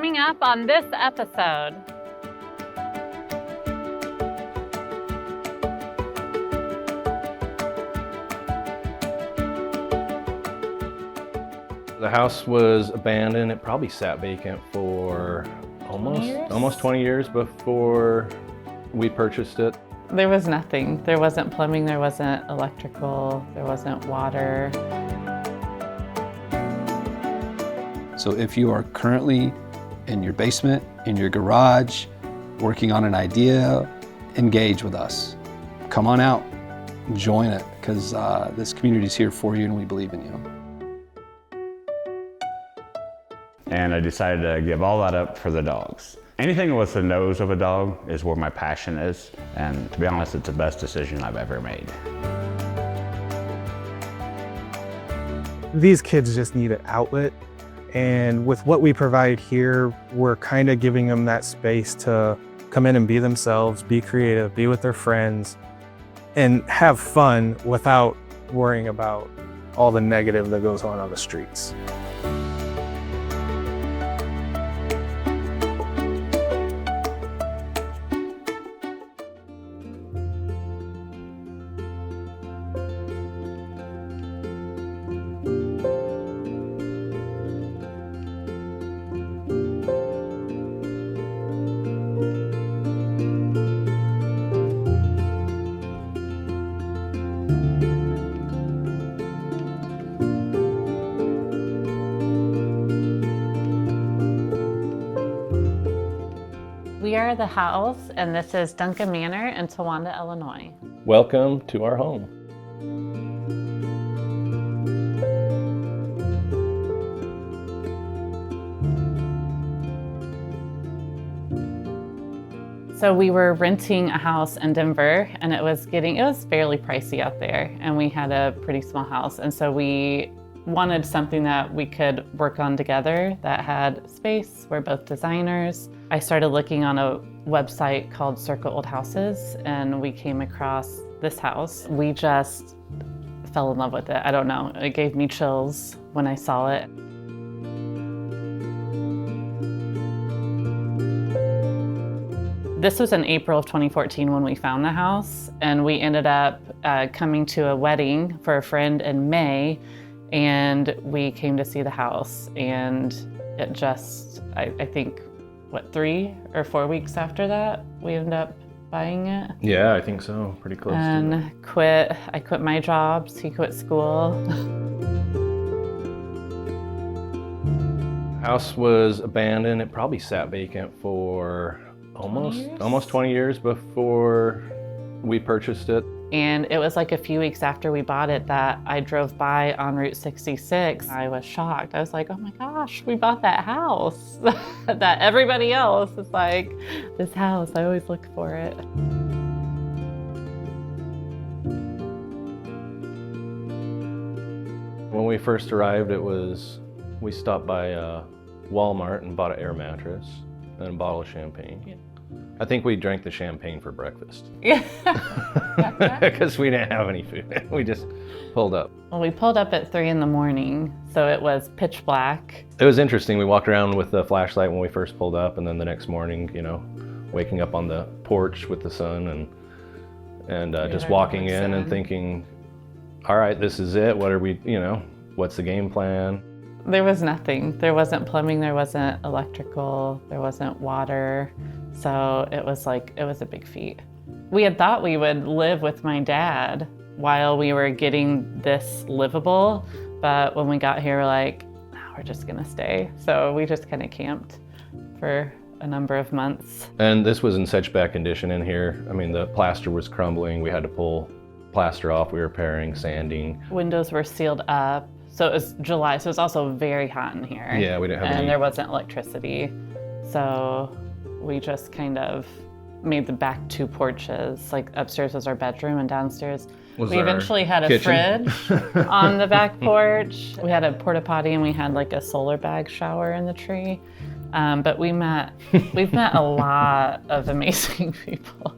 Coming up on this episode. The house was abandoned. It probably sat vacant for almost 20 years before we purchased it. There was nothing. There wasn't plumbing, there wasn't electrical, there wasn't water. So if you are currently in your basement, in your garage, working on an idea, engage with us. Come on out, join it, because this community is here for you and we believe in you. And I decided to give all that up for the dogs. Anything with the nose of a dog is where my passion is, and to be honest, it's the best decision I've ever made. These kids just need an outlet, and with what we provide here, we're kind of giving them that space to come in and be themselves, be creative, be with their friends, and have fun without worrying about all the negative that goes on the streets. We are the house, and this is Duncan Manor in Towanda, Illinois. Welcome to our home. So we were renting a house in Denver, and it was fairly pricey out there, and we had a pretty small house, and so we wanted something that we could work on together that had space. We're both designers. I started looking on a website called Circle Old Houses, and we came across this house. We just fell in love with it. I don't know, it gave me chills when I saw it. This was in April of 2014 when we found the house, and we ended up coming to a wedding for a friend in May, and we came to see the house, and it just, I think, 3 or 4 weeks after that, we ended up buying it. Yeah, I think so, pretty close to it. I quit my jobs, he quit school. The house was abandoned. It probably sat vacant for almost 20 years before we purchased it. And it was like a few weeks after we bought it that I drove by on Route 66. I was shocked. I was like, oh my gosh, we bought that house that everybody else is like, this house, I always look for it. When we first arrived, we stopped by Walmart and bought an air mattress and a bottle of champagne. Yeah. I think we drank the champagne for breakfast. Yeah. Because we didn't have any food. We just pulled up. Well, we pulled up at 3 a.m, so it was pitch black. It was interesting. We walked around with the flashlight when we first pulled up, and then the next morning, waking up on the porch with the sun and just walking in and thinking, all right, this is it. What are we, what's the game plan? There was nothing. There wasn't plumbing, there wasn't electrical, there wasn't water. So it was a big feat. We had thought we would live with my dad while we were getting this livable, but when we got here, we're like, no, we're just gonna stay. So we just kind of camped for a number of months. And this was in such bad condition in here. I mean, the plaster was crumbling. We had to pull plaster off. We were repairing, sanding. Windows were sealed up. So it was July, so it was also very hot in here. Yeah, we didn't have any. And there wasn't electricity. So we just kind of made the back 2 porches. Like upstairs was our bedroom and downstairs we eventually had a kitchen. fridge on the back porch. We had a porta potty and we had like a solar bag shower in the tree. But we've met a lot of amazing people.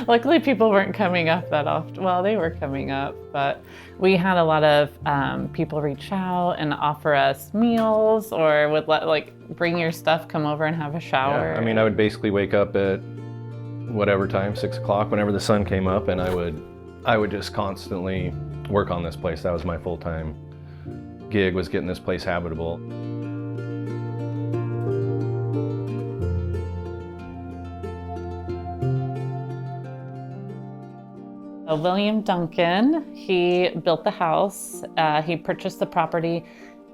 Luckily, people weren't coming up that often. Well, they were coming up, but we had a lot of people reach out and offer us meals, or would bring your stuff, come over and have a shower. Yeah, I mean, I would basically wake up at whatever time, 6 o'clock, whenever the sun came up, and I would just constantly work on this place. That was my full-time gig, was getting this place habitable. William Duncan, he built the house. He purchased the property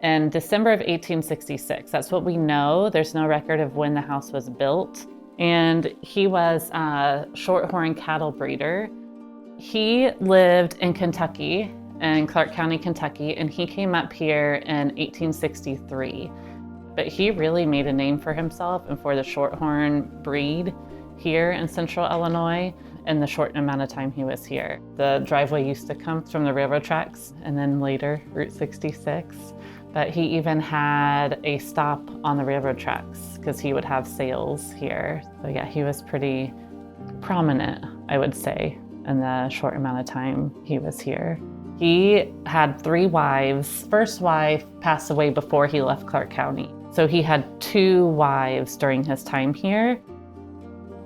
in December of 1866. That's what we know. There's no record of when the house was built. And he was a shorthorn cattle breeder. He lived in Kentucky, in Clark County, Kentucky, and he came up here in 1863. But he really made a name for himself and for the shorthorn breed here in central Illinois in the short amount of time he was here. The driveway used to come from the railroad tracks and then later Route 66. But he even had a stop on the railroad tracks because he would have sales here. So yeah, he was pretty prominent, I would say, in the short amount of time he was here. He had 3 wives. First wife passed away before he left Clark County. So he had 2 wives during his time here.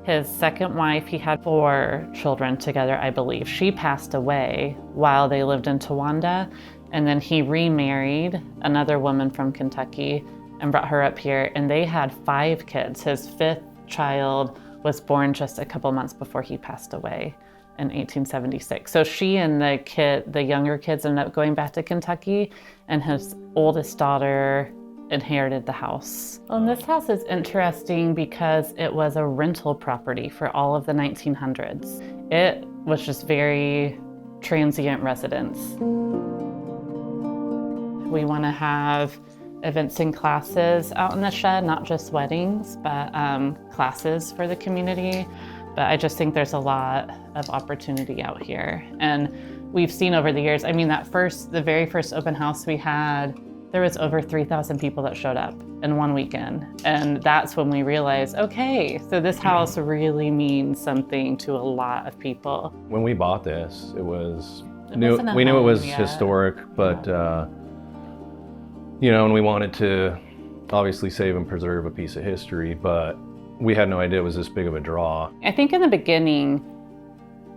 His second wife, he had 4 children together, I believe. She passed away while they lived in Towanda, and then he remarried another woman from Kentucky and brought her up here, and they had 5 kids. His 5th child was born just a couple months before he passed away in 1876. So she and the younger kids ended up going back to Kentucky, and his oldest daughter inherited the house. And this house is interesting because it was a rental property for all of the 1900s. It was just very transient residence. We want to have events and classes out in the shed, not just weddings, but classes for the community. But I just think there's a lot of opportunity out here. And we've seen over the years, I mean, the very first open house we had, there was over 3,000 people that showed up in one weekend. And that's when we realized, okay, so this house really means something to a lot of people. When we bought this, we wasn't a knew it home was yet. historic, but and we wanted to obviously save and preserve a piece of history, but we had no idea it was this big of a draw. I think in the beginning,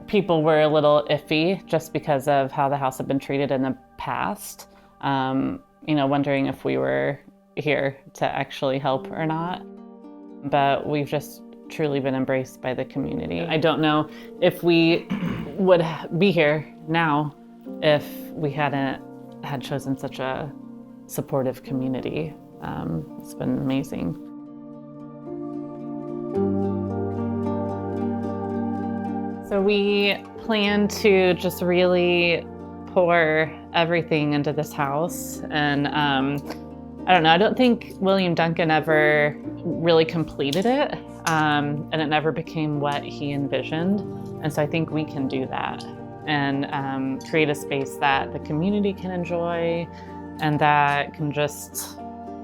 people were a little iffy just because of how the house had been treated in the past. Wondering if we were here to actually help or not. But we've just truly been embraced by the community. I don't know if we would be here now if we hadn't had chosen such a supportive community. It's been amazing. So we plan to just really pour everything into this house. And I don't know, I don't think William Duncan ever really completed it. And it never became what he envisioned. And so I think we can do that and create a space that the community can enjoy and that can just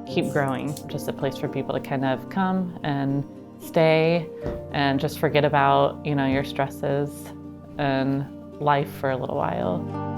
keep growing. Just a place for people to kind of come and stay and just forget about, your stresses and life for a little while.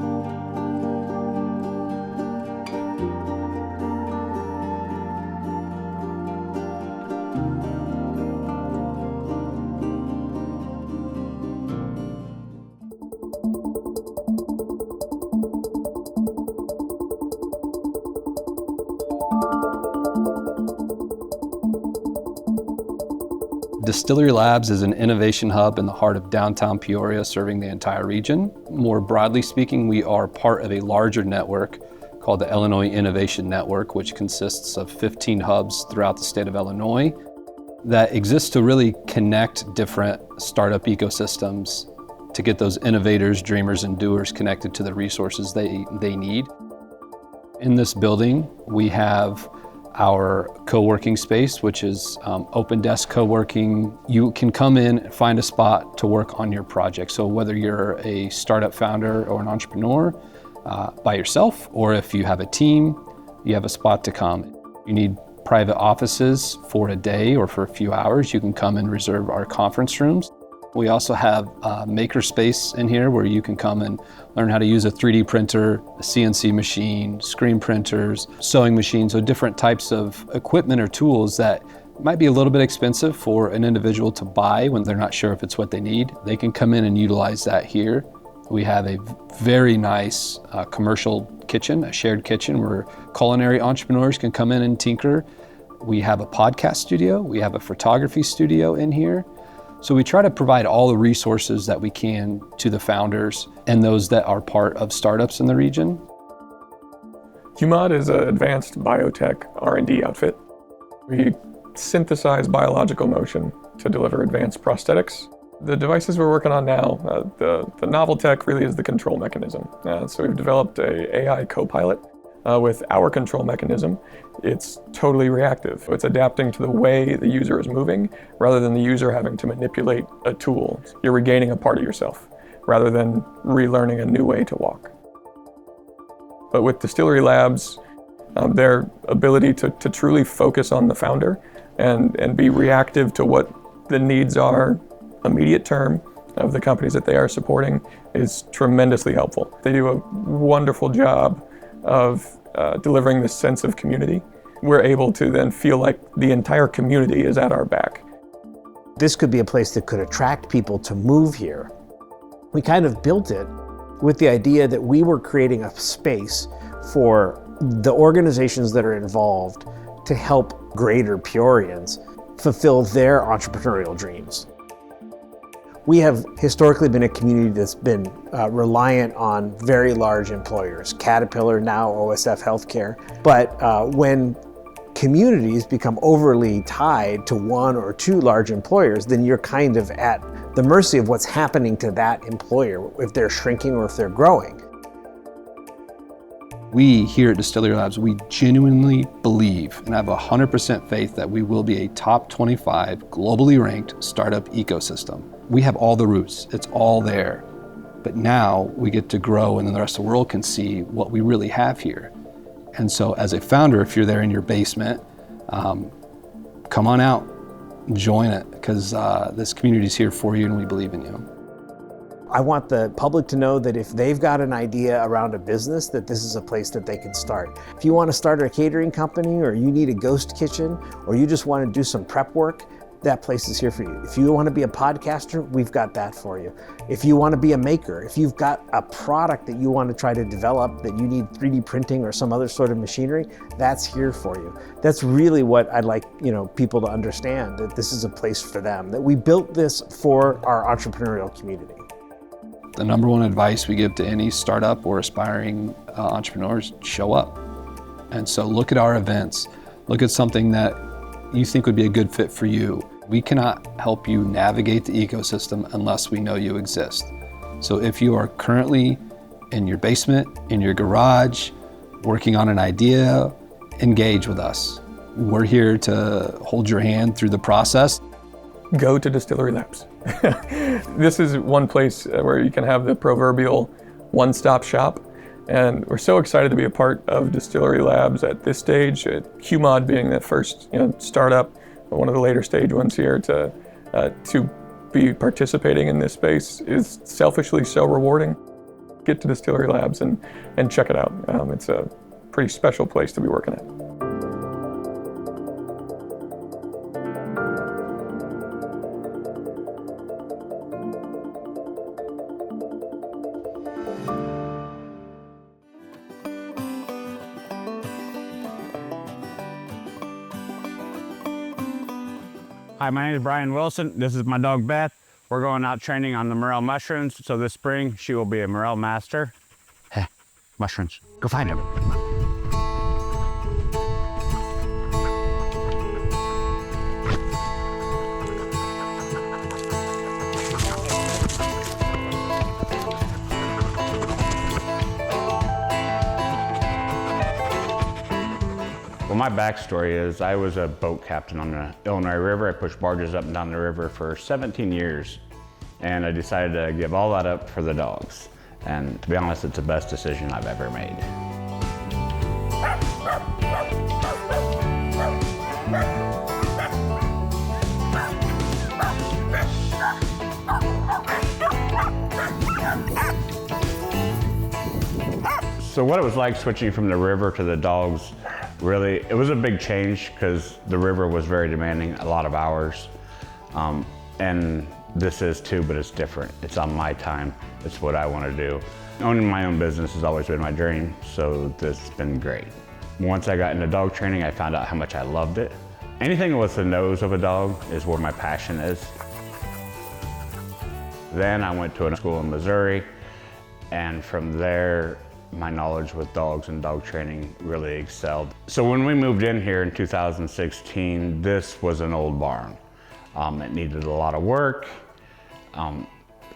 Distillery Labs is an innovation hub in the heart of downtown Peoria, serving the entire region. More broadly speaking, we are part of a larger network called the Illinois Innovation Network, which consists of 15 hubs throughout the state of Illinois that exists to really connect different startup ecosystems to get those innovators, dreamers, and doers connected to the resources they need. In this building, we have our co-working space, which is open desk co-working. You can come in and find a spot to work on your project. So whether you're a startup founder or an entrepreneur by yourself, or if you have a team, you have a spot to come. You need private offices for a day or for a few hours, you can come and reserve our conference rooms. We also have a maker space in here where you can come and learn how to use a 3D printer, a CNC machine, screen printers, sewing machines, so different types of equipment or tools that might be a little bit expensive for an individual to buy when they're not sure if it's what they need. They can come in and utilize that here. We have a very nice commercial kitchen, a shared kitchen where culinary entrepreneurs can come in and tinker. We have a podcast studio, we have a photography studio in here. So we try to provide all the resources that we can to the founders and those that are part of startups in the region. QMOD is an advanced biotech R&D outfit. We synthesize biological motion to deliver advanced prosthetics. The devices we're working on now, the novel tech really is the control mechanism. So we've developed a AI co-pilot with our control mechanism. It's totally reactive. It's adapting to the way the user is moving rather than the user having to manipulate a tool. You're regaining a part of yourself rather than relearning a new way to walk. But with Distillery Labs, their ability to truly focus on the founder and be reactive to what the needs are immediate term of the companies that they are supporting is tremendously helpful. They do a wonderful job of delivering this sense of community. We're able to then feel like the entire community is at our back. This could be a place that could attract people to move here. We kind of built it with the idea that we were creating a space for the organizations that are involved to help greater Peorians fulfill their entrepreneurial dreams. We have historically been a community that's been reliant on very large employers, Caterpillar, now OSF Healthcare. But when communities become overly tied to one or two large employers, then you're kind of at the mercy of what's happening to that employer, if they're shrinking or if they're growing. We here at Distillery Labs, we genuinely believe and have 100% faith that we will be a top 25 globally ranked startup ecosystem. We have all the roots, it's all there. But now we get to grow and then the rest of the world can see what we really have here. And so as a founder, if you're there in your basement, come on out, join it, because this community is here for you and we believe in you. I want the public to know that if they've got an idea around a business, that this is a place that they can start. If you want to start a catering company, or you need a ghost kitchen, or you just want to do some prep work, that place is here for you. If you want to be a podcaster, we've got that for you. If you want to be a maker, if you've got a product that you want to try to develop that you need 3D printing or some other sort of machinery, that's here for you. That's really what I'd like, people to understand, that this is a place for them, that we built this for our entrepreneurial community. The number one advice we give to any startup or aspiring entrepreneurs, show up. And so look at our events, look at something that you think would be a good fit for you. We cannot help you navigate the ecosystem unless we know you exist. So if you are currently in your basement, in your garage, working on an idea, engage with us. We're here to hold your hand through the process. Go to Distillery Labs. This is one place where you can have the proverbial one-stop shop. And we're so excited to be a part of Distillery Labs at this stage, QMOD being the first startup, one of the later stage ones here, to be participating in this space is selfishly so rewarding. Get to Distillery Labs and check it out. It's a pretty special place to be working at. Hi, my name is Brian Wilson. This is my dog Beth. We're going out training on the morel mushrooms, so this spring she will be a morel master. Hey, mushrooms, go find them. Well, my backstory is I was a boat captain on the Illinois River. I pushed barges up and down the river for 17 years. And I decided to give all that up for the dogs. And to be honest, it's the best decision I've ever made. So what it was like switching from the river to the dogs, really, it was a big change because the river was very demanding, a lot of hours. And this is too, but it's different. It's on my time. It's what I want to do. Owning my own business has always been my dream, so this has been great. Once I got into dog training, I found out how much I loved it. Anything with the nose of a dog is where my passion is. Then I went to a school in Missouri, and from there, my knowledge with dogs and dog training really excelled. So when we moved in here in 2016, this was an old barn. It needed a lot of work,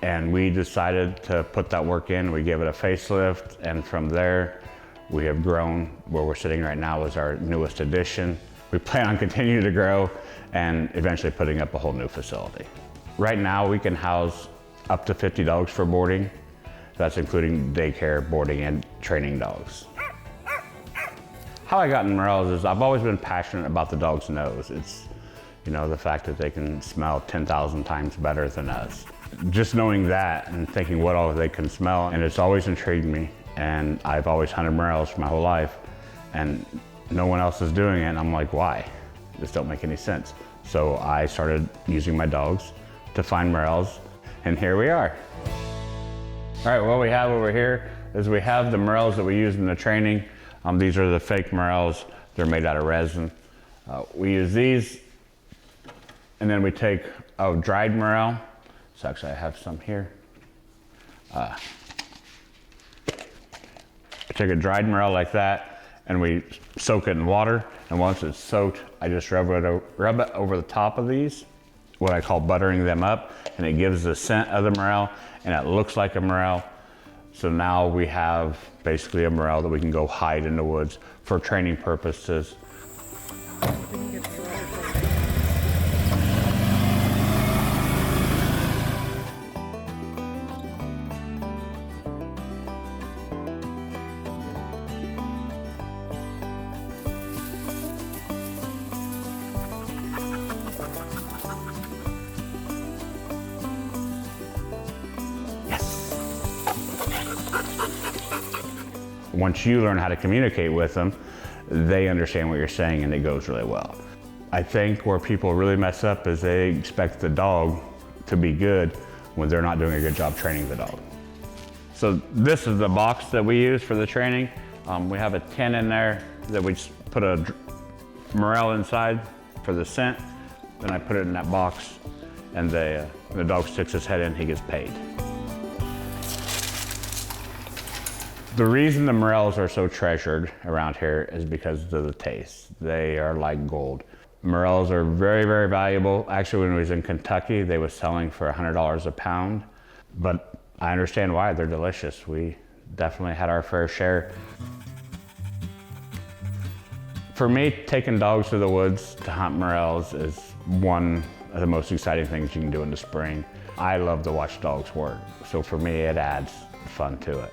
and we decided to put that work in. We gave it a facelift, and from there, we have grown. Where we're sitting right now is our newest addition. We plan on continuing to grow and eventually putting up a whole new facility. Right now, we can house up to 50 dogs for boarding. That's including daycare, boarding, and training dogs. How I got in morels is I've always been passionate about the dog's nose. It's, you know, the fact that they can smell 10,000 times better than us. Just knowing that and thinking what all they can smell, and it's always intrigued me. And I've always hunted morels for my whole life, and no one else is doing it, and I'm like, why? This don't make any sense. So I started using my dogs to find morels, and here we are. All right, what we have over here is we have the morels that we use in the training. These are the fake morels. They're made out of resin. We use these, and then we take a dried morel. So actually I have some here. I take a dried morel like that, and we soak it in water. And once it's soaked, I just rub it over the top of these, what I call buttering them up, and it gives the scent of the morel, and it looks like a morel. So now we have basically a morel that we can go hide in the woods for training purposes. Once you learn how to communicate with them, they understand what you're saying, and it goes really well. I think where people really mess up is they expect the dog to be good when they're not doing a good job training the dog. So this is the box that we use for the training. We have a tin in there that we just put a morel inside for the scent. Then I put it in that box, and the dog sticks his head in, he gets paid. The reason the morels are so treasured around here is because of the taste. They are like gold. Morels are very, very valuable. Actually, when I was in Kentucky, they were selling for $100 a pound, but I understand why. They're delicious. We definitely had our fair share. For me, taking dogs to the woods to hunt morels is one of the most exciting things you can do in the spring. I love to watch dogs work, so for me, it adds fun to it.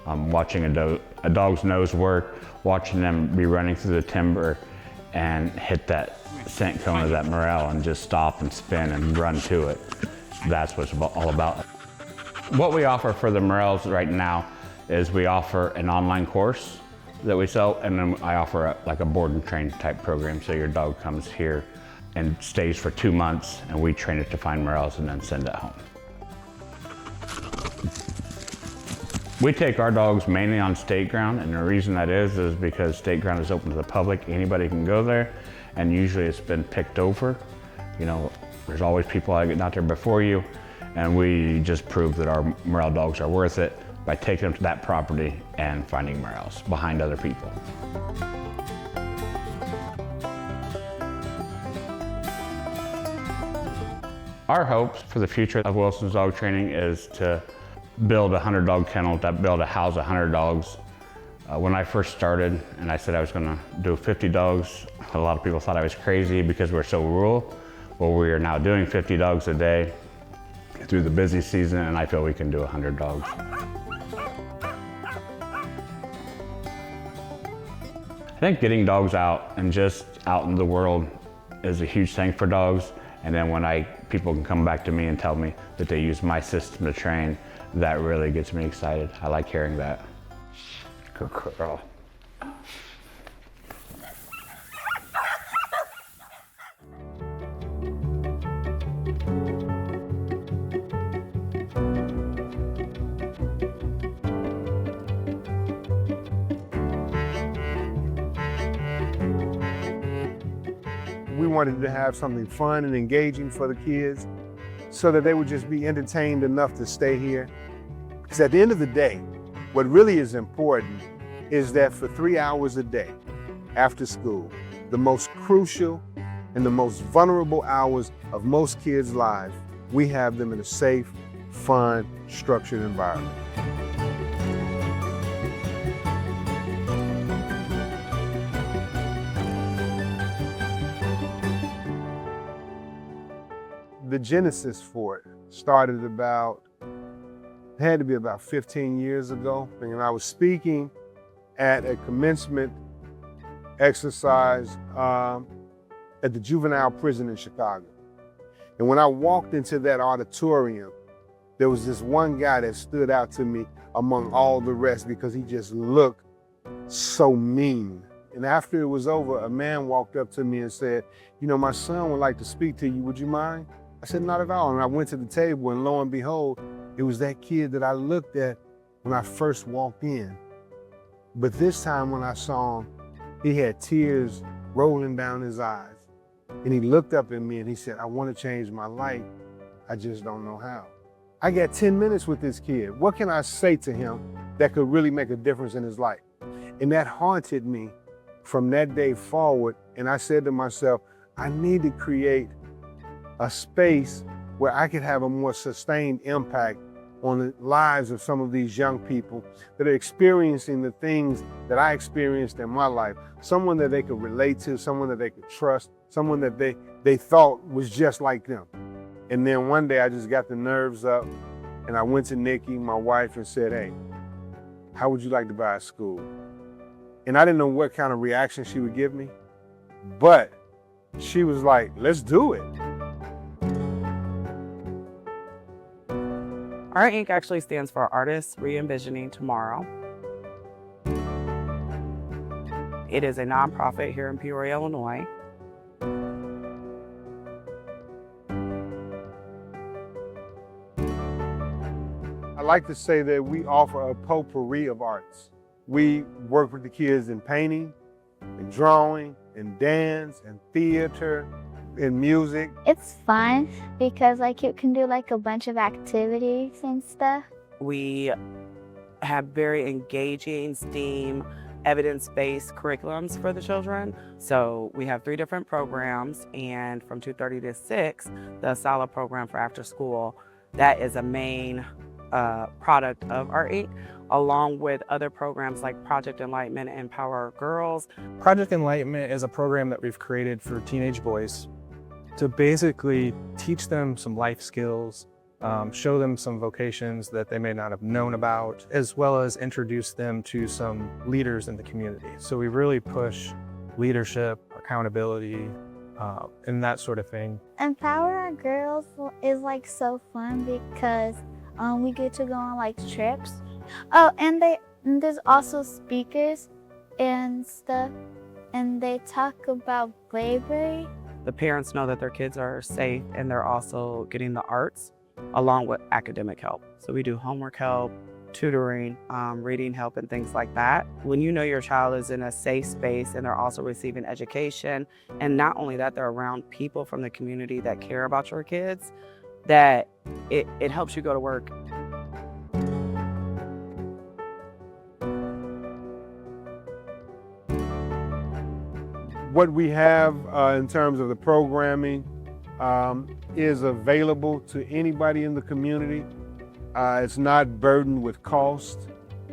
Watching a dog's nose work, watching them be running through the timber and hit that scent cone of that morel and just stop and spin and run to it. That's what it's all about. What we offer for the morels right now is we offer an online course that we sell, and then I offer like a board and train type program. So your dog comes here and stays for 2 months, and we train it to find morels and then send it home. We take our dogs mainly on state ground, and the reason that is because state ground is open to the public. Anybody can go there, and usually it's been picked over. You know, there's always people getting out there before you, and we just prove that our morel dogs are worth it by taking them to that property and finding morels behind other people. Our hopes for the future of Wilson's Dog Training is to build a 100-dog kennel, that build a house 100 dogs. When I first started and I said I was gonna do 50 dogs, a lot of people thought I was crazy because we're so rural. Well, we are now doing 50 dogs a day through the busy season, and I feel we can do 100 dogs. I think getting dogs out and just out in the world is a huge thing for dogs. And then when people can come back to me and tell me that they use my system to train, that really gets me excited. I like hearing that. Good girl. We wanted to have something fun and engaging for the kids so that they would just be entertained enough to stay here. Because at the end of the day, what really is important is that for 3 hours a day after school, the most crucial and the most vulnerable hours of most kids' lives, we have them in a safe, fun, structured environment. The genesis for it started had to be about 15 years ago. And I was speaking at a commencement exercise at the juvenile prison in Chicago. And when I walked into that auditorium, there was this one guy that stood out to me among all the rest because he just looked so mean. And after it was over, a man walked up to me and said, "You know, my son would like to speak to you. Would you mind?" I said, "Not at all." And I went to the table, and lo and behold, it was that kid that I looked at when I first walked in. But this time when I saw him, he had tears rolling down his eyes. And he looked up at me and he said, "I want to change my life. I just don't know how." I got 10 minutes with this kid. What can I say to him that could really make a difference in his life? And that haunted me from that day forward. And I said to myself, I need to create a space where I could have a more sustained impact on the lives of some of these young people that are experiencing the things that I experienced in my life. Someone that they could relate to, someone that they could trust, someone that they thought was just like them. And then one day I just got the nerves up and I went to Nikki, my wife, and said, "Hey, how would you like to buy a school?" And I didn't know what kind of reaction she would give me, but she was like, "Let's do it." Art Inc. actually stands for Artists Re-Envisioning Tomorrow. It is a nonprofit here in Peoria, Illinois. I like to say that we offer a potpourri of arts. We work with the kids in painting, in drawing, in dance, in theater, in music. It's fun because you can do a bunch of activities and stuff. We have very engaging STEAM, evidence-based curriculums for the children. So we have 3 different programs, and from 2:30 to 6, the SALA program for after school, that is a main product of Art Inc., along with other programs like Project Enlightenment and Empower Girls. Project Enlightenment is a program that we've created for teenage boys to basically teach them some life skills, show them some vocations that they may not have known about, as well as introduce them to some leaders in the community. So we really push leadership, accountability, and that sort of thing. Empower Our Girls is so fun because we get to go on trips. Oh, and there's also speakers and stuff, and they talk about bravery. The parents know that their kids are safe, and they're also getting the arts along with academic help. So we do homework help, tutoring, reading help, and things like that. When you know your child is in a safe space and they're also receiving education, and not only that, they're around people from the community that care about your kids, that it helps you go to work. What we have in terms of the programming is available to anybody in the community. It's not burdened with cost.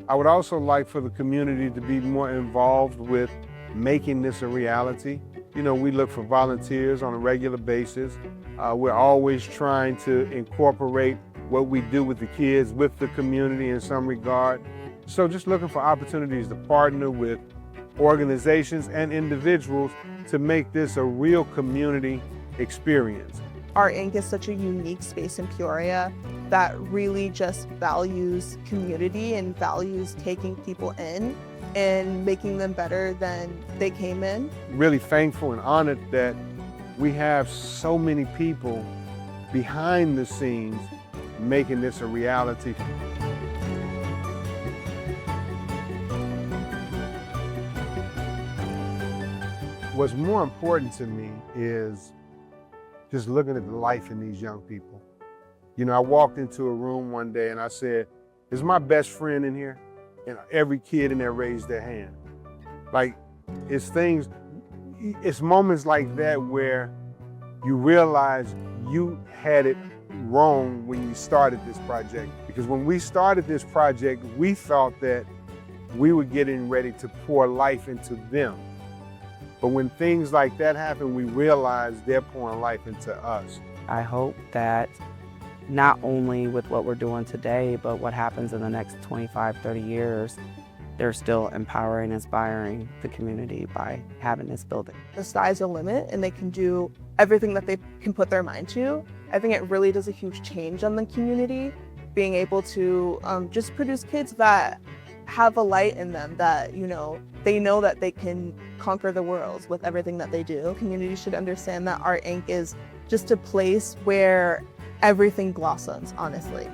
I would also like for the community to be more involved with making this a reality. You know, we look for volunteers on a regular basis. We're always trying to incorporate what we do with the kids, with the community in some regard. So just looking for opportunities to partner with organizations and individuals to make this a real community experience. Art Inc. is such a unique space in Peoria that really just values community and values taking people in and making them better than they came in. Really thankful and honored that we have so many people behind the scenes making this a reality. What's more important to me is just looking at the life in these young people. You know, I walked into a room one day and I said, is my best friend in here? And every kid in there raised their hand. Like, it's moments like that where you realize you had it wrong when you started this project. Because when we started this project, we thought that we were getting ready to pour life into them. But when things like that happen, we realize they're pouring life into us. I hope that not only with what we're doing today, but what happens in the next 25, 30 years, they're still empowering, inspiring the community by having this building. The sky's the limit and they can do everything that they can put their mind to. I think it really does a huge change on the community, being able to just produce kids that have a light in them, that, you know that they can conquer the world with everything that they do. Community should understand that Art Inc. is just a place where everything blossoms, honestly.